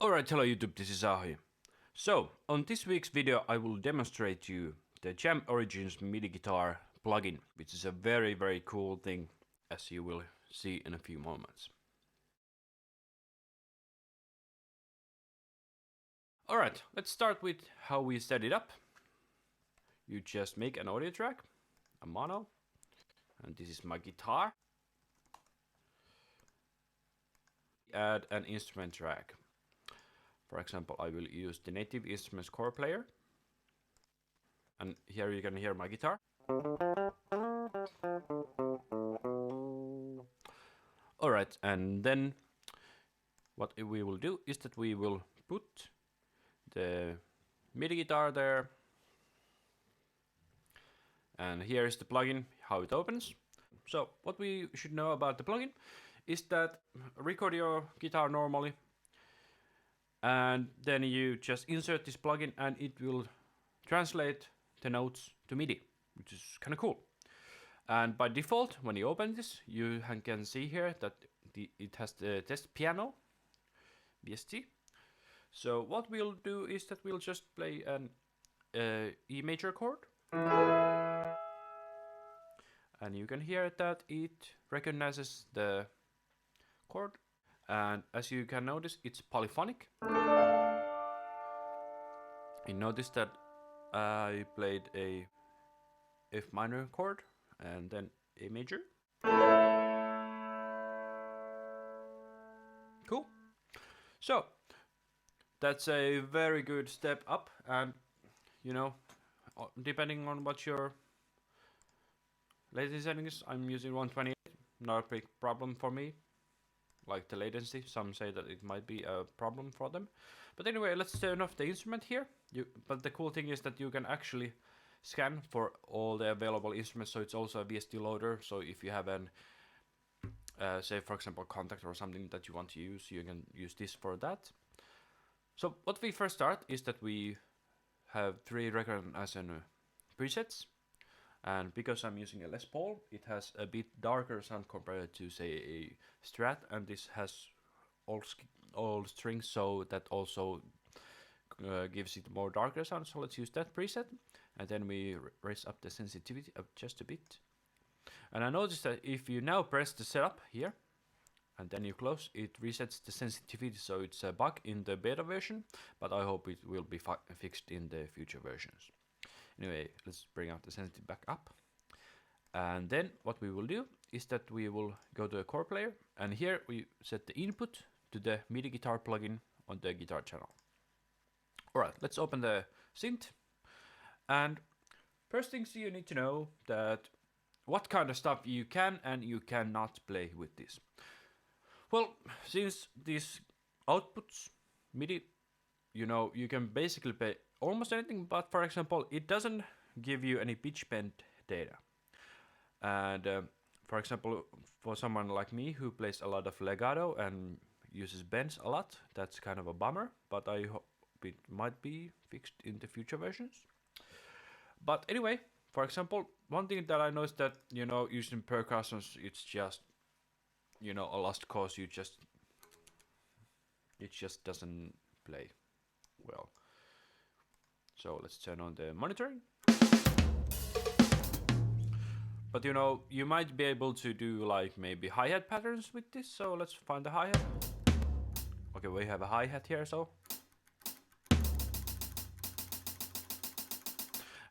Alright, hello YouTube, this is Ahi. So, on this week's video I will demonstrate you the Jam Origins MIDI guitar plugin, which is a very cool thing, as you will see in a few moments. Alright, let's start with how we set it up. You just make an audio track, a mono, and this is my guitar. Add an instrument track. For example, I will use the Native Instruments chord player. And here you can hear my guitar. Alright, and then what we will do is that we will put the MIDI guitar there. And here is the plugin, how it opens. So what we should know about the plugin is that record your guitar normally, and then you just insert this plugin and it will translate the notes to MIDI, which is kind of cool. And by default, when you open this, you can see here that it has the test piano, VST. So what we'll do is that we'll just play an E major chord. And you can hear that it recognizes the chord. And as you can notice, it's polyphonic. You notice that I played a F minor chord and then A major. Cool. So that's a very good step up, and you know, depending on what your latency settings, I'm using 128, not a big problem for me. Like the latency, some say that it might be a problem for them. But anyway, let's turn off the instrument here. But the cool thing is that you can actually scan for all the available instruments, so it's also a VST loader. So if you have an, say for example, contact or something that you want to use, you can use this for that. So what we first start is that we have 3 recognition presets. And because I'm using a Les Paul, it has a bit darker sound compared to, say, a Strat, and this has all strings, so that also gives it more darker sound. So let's use that preset, and then we raise up the sensitivity up just a bit. And I noticed that if you now press the setup here, and then you close, it resets the sensitivity, so it's a bug in the beta version, but I hope it will be fixed in the future versions. Anyway, let's bring out the sensitivity back up. And then what we will do is that we will go to a chord player, and here we set the input to the MIDI guitar plugin on the guitar channel. Alright, let's open the synth. And first things you need to know that what kind of stuff you can and you cannot play with this. Well, since these outputs, MIDI, you know, you can basically play almost anything, but for example, it doesn't give you any pitch bend data. And for example, for someone like me who plays a lot of legato and uses bends a lot, that's kind of a bummer, but I hope it might be fixed in the future versions. But anyway, for example, one thing that I noticed that, you know, using percussions, it's just, you know, a lost cause. It just doesn't play well. So let's turn on the monitoring. But you know, you might be able to do like maybe hi-hat patterns with this, so let's find the hi-hat. Okay, we have a hi-hat here, so.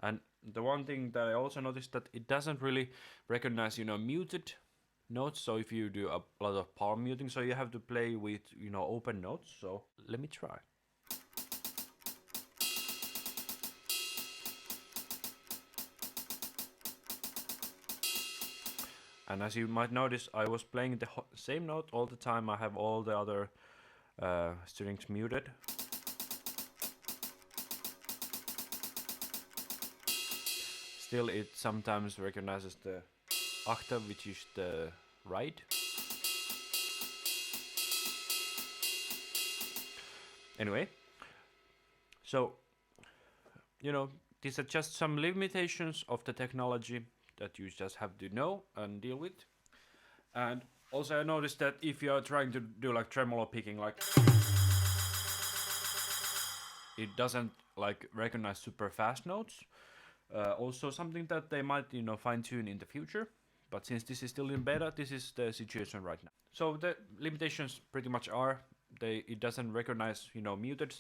And the one thing that I also noticed that it doesn't really recognize, you know, muted notes. So if you do a lot of palm muting, so you have to play with, you know, open notes. So let me try. And as you might notice, I was playing the same note all the time. I have all the other strings muted. Still, it sometimes recognizes the octave, which is the right. Anyway, so, you know, these are just some limitations of the technology that you just have to know and deal with. And also I noticed that if you are trying to do like tremolo picking, like it doesn't like recognize super fast notes. Also something that they might fine tune in the future. But since this is still in beta, this is the situation right now. So the limitations pretty much are it doesn't recognize muted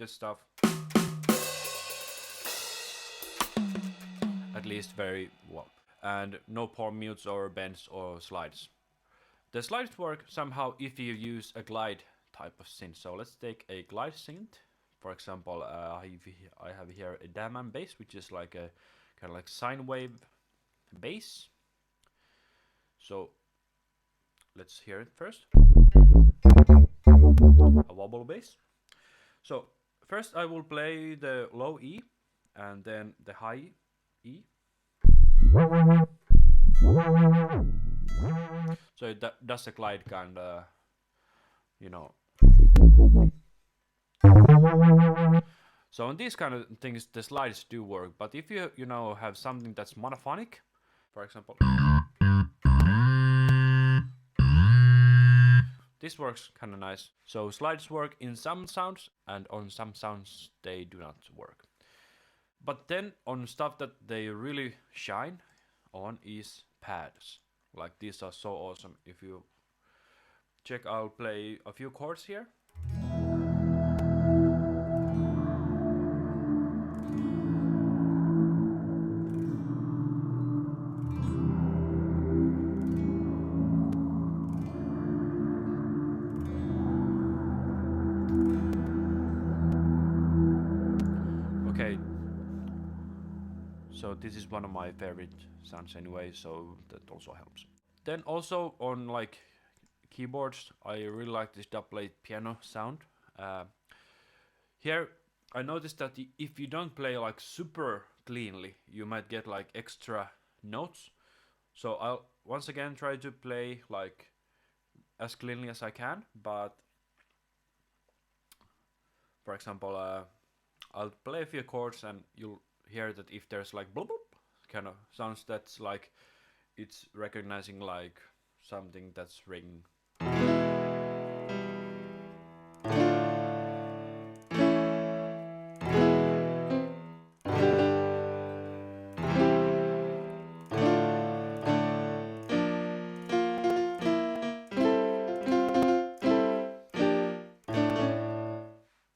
stuff, at least very well, and no palm mutes or bends or slides. The slides work somehow if you use a glide type of synth. So let's take a glide synth. For example, I have here a Daman bass, which is like a kind of like sine wave bass. So let's hear it first. A wobble bass. So first I will play the low E and then the high E. So it does a glide kind of, So on these kind of things, the slides do work. But if you have something that's monophonic, for example, this works kind of nice. So slides work in some sounds, and on some sounds they do not work. But then on stuff that they really shine on is pads. Like these are so awesome. If you check, I'll play a few chords here. Okay, so this is one of my favorite sounds anyway, so that also helps. Then also on like keyboards, I really like this double piano sound. Here I noticed that if you don't play like super cleanly, you might get like extra notes. So I'll once again try to play like as cleanly as I can, but for example, I'll play a few chords and you'll hear that if there's like bloop bloop kind of sounds, that's like it's recognizing like something that's ringing.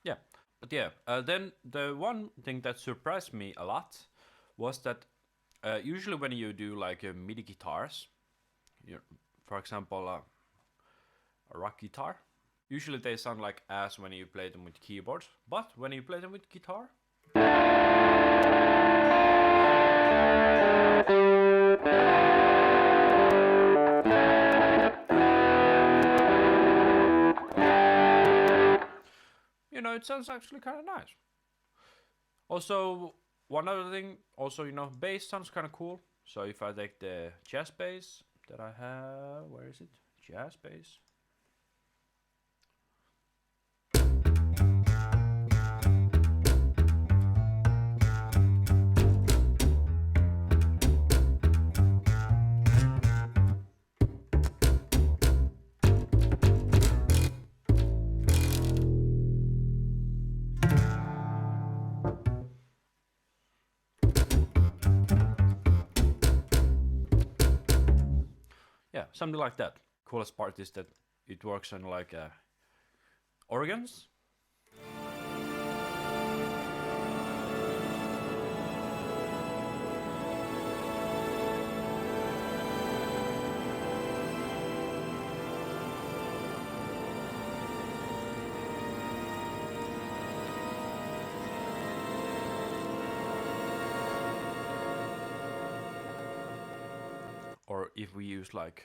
Yeah, but yeah, then the one thing that surprised me a lot was that usually when you do like MIDI guitars, for example, a rock guitar, usually they sound like ass when you play them with keyboards, but when you play them with guitar, it sounds actually kind of nice. Also, one other thing, also, bass sounds kind of cool. So if I take the jazz bass that I have, where is it? Jazz bass. Yeah, something like that. Coolest part is that it works on like organs. Or if we use like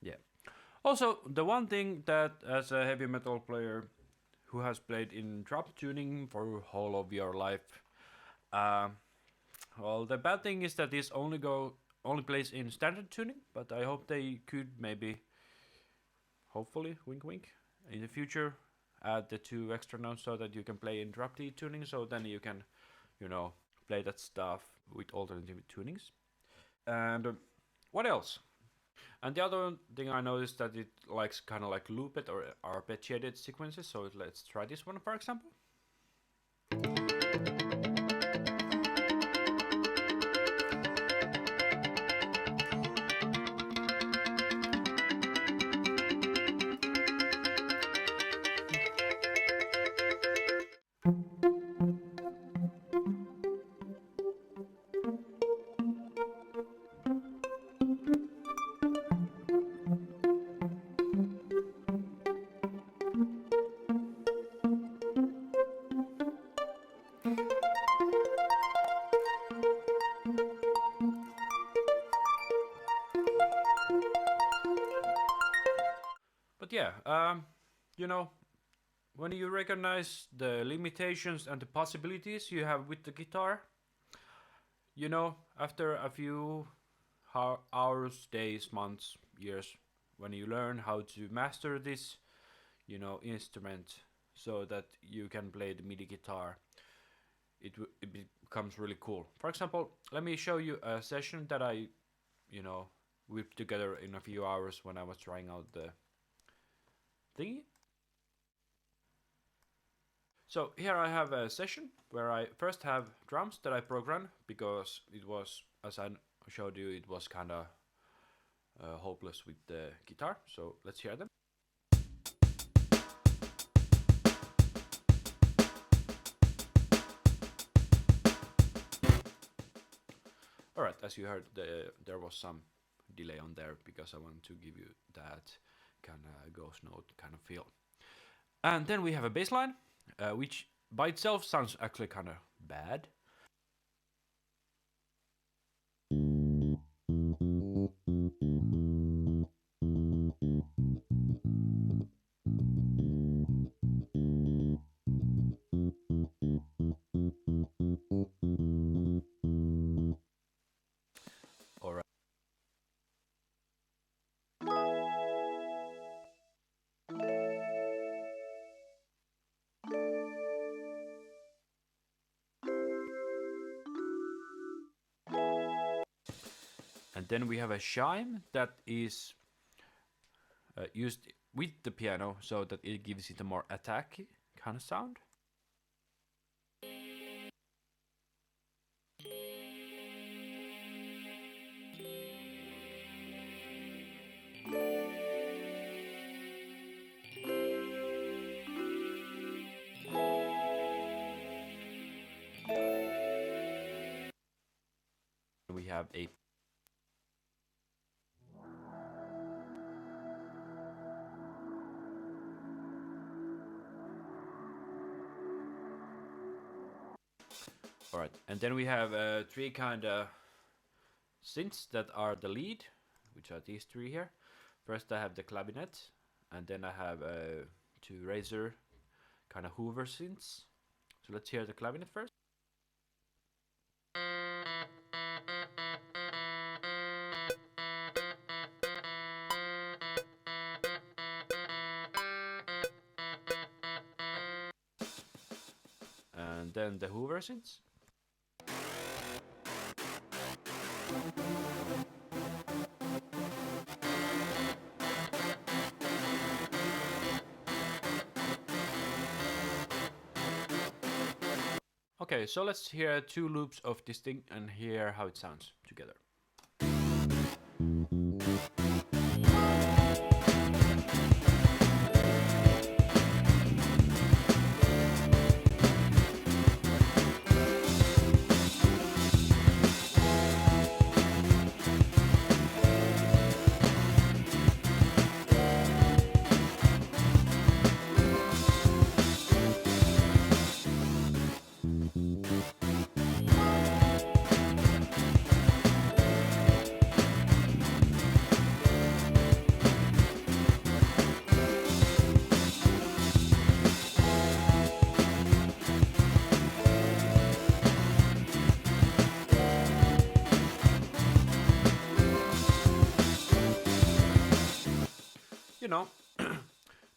yeah. Also, the one thing that as a heavy metal player who has played in drop tuning for whole of your life, Um, well, the bad thing is that this only plays in standard tuning, but I hope they could maybe, hopefully, wink wink, in the future add the 2 extra notes so that you can play in drop D tuning. So then you can, play that stuff with alternative tunings. And what else? And the other thing I noticed that it likes kind of like looped or arpeggiated sequences. So let's try this one, for example. But yeah, when you recognize the limitations and the possibilities you have with the guitar, after a few hours, days, months, years, when you learn how to master this, instrument so that you can play the MIDI guitar, it becomes really cool. For example, let me show you a session that I, whipped together in a few hours when I was trying out the thingy. So here I have a session where I first have drums that I programmed because it was, as I showed you, it was kind of hopeless with the guitar. So let's hear them. Alright, as you heard, there was some delay on there because I wanted to give you that kind of ghost note kind of feel. And then we have a bass line, which by itself sounds actually kind of bad. Alright. And then we have a chime that is used with the piano so that it gives it a more attack kind of sound. We have a Alright, and then we have 3 kind of synths that are the lead, which are these 3 here. First I have the clavinet, and then I have 2 Razer kind of Hoover synths. So let's hear the clavinet first. And then the Hoover synths. Okay, so let's hear 2 loops of this thing and hear how it sounds together.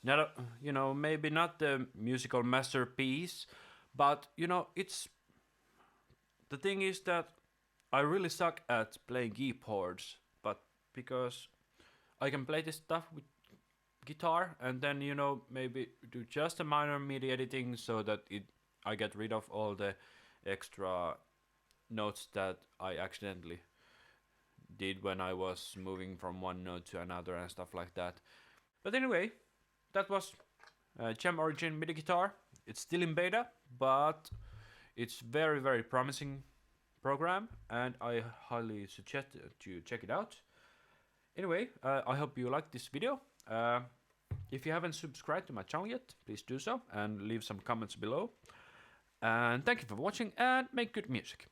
not maybe not the musical masterpiece, but it's the thing is that I really suck at playing keyboards, but because I can play this stuff with guitar and then maybe do just a minor MIDI editing so that I get rid of all the extra notes that I accidentally did when I was moving from one note to another and stuff like that. But anyway, that was Gem Origin MIDI guitar. It's still in beta, but it's very very promising program, and I highly suggest you check it out. Anyway, I hope you liked this video. If you haven't subscribed to my channel yet, please do so and leave some comments below. And thank you for watching and make good music.